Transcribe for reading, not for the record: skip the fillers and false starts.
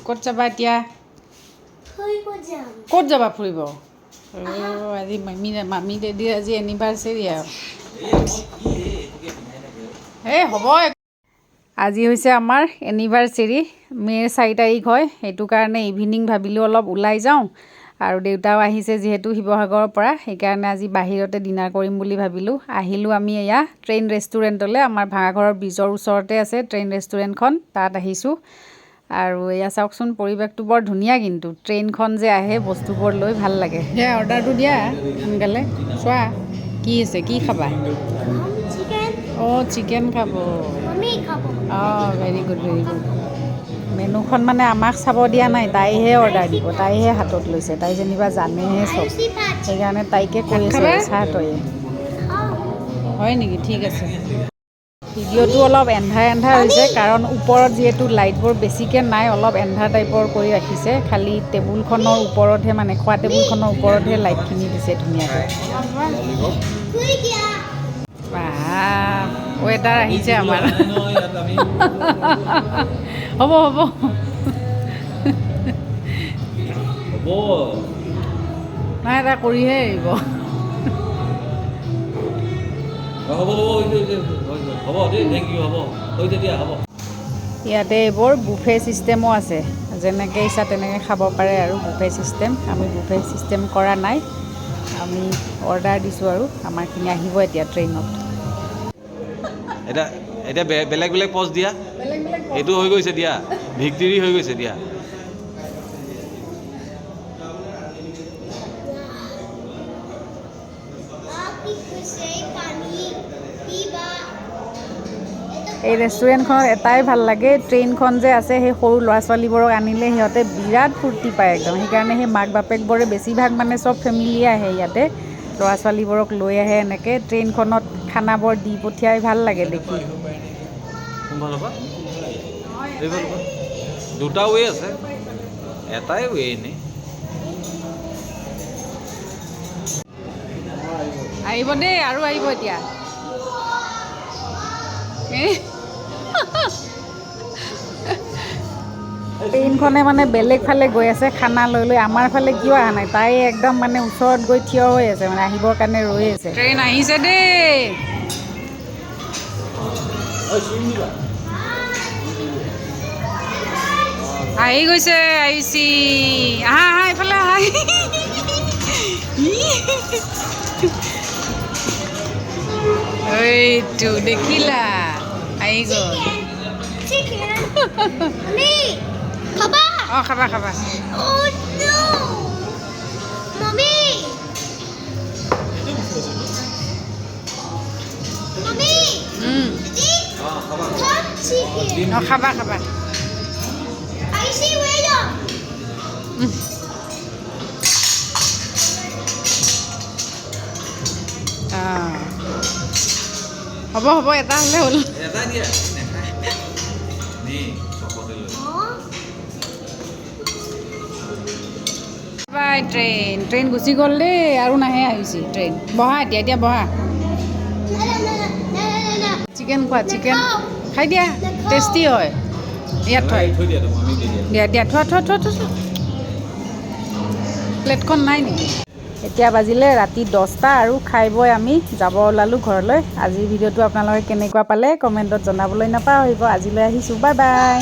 ক'ত যাবা এতিয়া? ক'ত যাবা ফুৰিব? আজি মামী ডেডিৰ আজি এনিভাৰ্চেৰি আৰু এই হ'ব। আজি হৈছে আমাৰ এনিভাৰ্চেৰি, মে'ৰ 4 তাৰিখ হয়। সেইটো কাৰণে ইভিনিং ভাবিলোঁ অলপ ওলাই যাওঁ, আৰু দেউতাও আহিছে যিহেতু শিৱসাগৰৰ পৰা, সেইকাৰণে আজি বাহিৰতে ডিনাৰ কৰিম বুলি ভাবিলোঁ। আহিলোঁ আমি এয়া ট্ৰেইন ৰেষ্টুৰেণ্টলৈ। আমাৰ ভাড়াঘৰৰ ব্ৰিজৰ ওচৰতে আছে ট্ৰেইন ৰেষ্টুৰেণ্টখন, তাত আহিছোঁ। আৰু এয়া চাওকচোন, পৰিৱেশটো বৰ ধুনীয়া, কিন্তু ট্ৰেইনখন যে আহে বস্তুবোৰ লৈ ভাল লাগে। দিয়া অৰ্ডাৰটো দিয়া সোনকালে, চোৱা কি আছে, কি খাবা? অঁ চিকেন খাব। অঁ ভেৰি গুড ভেৰি গুড। মেনুখন মানে আমাক চাব দিয়া নাই, তাইহে অৰ্ডাৰ দিব, তাইহে হাতত লৈছে। তাই যেনিবা জানেহে চব, সেইকাৰণে তাইকে কৈ আছে চাহ তয়ে। হয় নেকি? ঠিক আছে। ভিডিঅ'টো অলপ এন্ধাৰ হৈছে, কাৰণ ওপৰত যিহেতু লাইটবোৰ বেছিকৈ নাই, অলপ এন্ধাৰ টাইপৰ কৰি ৰাখিছে। খালি টেবুলখনৰ ওপৰতহে, মানে খোৱা টেবুলখনৰ ওপৰতহে লাইটখিনি দিছে ধুনীয়াকৈ। ৱেটাৰ আহিছে আমাৰ। হ'ব হ'ব নাই, এটা কৰিহে এৰিব। ইয়াতে এইবোৰ বুফে ছিষ্টেমো আছে, যেনেকৈ ইচ্ছা তেনেকৈ খাব পাৰে আৰু বুফে ছিষ্টেম। আমি বুফে ছিষ্টেম কৰা নাই, আমি অৰ্ডাৰ দিছোঁ আৰু আমাৰখিনি আহিব এতিয়া ট্ৰেইনত। এতিয়া বেলেগ বেলেগ পষ্ট দিয়া, এইটো হৈ গৈছে দিয়া, ভিক্টৰী হৈ গৈছে দিয়া। এই ৰেষ্টুৰেণ্টখনত এটাই ভাল লাগে, ট্ৰেইনখন যে আছে, সেই সৰু ল'ৰা ছোৱালীবোৰক আনিলে সিহঁতে বিৰাট ফূৰ্তি পায় একদম। সেইকাৰণে সেই মাক বাপেকবোৰে বেছিভাগ মানে চব ফেমিলিয়ে আহে ইয়াতে, ল'ৰা ছোৱালীবোৰক লৈ আহে। এনেকৈ ট্ৰেইনখনত খানাবোৰ দি পঠিয়াই, ভাল লাগে দেখি। দুটা ৱে আছে, এটাই ৱে এনেই। আহিব দেই, আৰু আহিব এতিয়া। ট্ৰেইনখনে মানে বেলেগ ফালে গৈ আছে খানা লৈ লৈ, আমাৰ ফালে কিয় অহা নাই? তাই একদম মানে ওচৰত গৈ থিয় হৈ আছে, মানে আহিবৰ কাৰণে ৰৈ আছে। ট্ৰেইন আহিছে দেই। আহি গৈছে, আহিছি। আহা আহা, এইফালে আহা। এইটো দেখিলা, আহি গ'ল। অঁ খাবা খাবা। অঁ খাবা খাবা। হ'ব হ'ব, এটা হ'লে হ'ল। বাই ট্ৰেইন গুচি গ'ল দেই, আৰু নাহে, আহিছে ট্ৰেইন। বহা এতিয়া বহা। চিকেন খোৱা, চিকেন খাই দিয়া, টেষ্টি হয়। ইয়াত থৈ দিয়া, থোৱা। প্লেটখন নাই নেকি? এতিয়া বাজিলে ৰাতি 10টা, আৰু খাই বৈ আমি যাব ওলালোঁ ঘৰলৈ। আজিৰ ভিডিঅ'টো আপোনালোকে কেনেকুৱা পালে কমেণ্টত জনাবলৈ নাপাহৰিব। আজিলৈ আহিছোঁ, বাই বাই।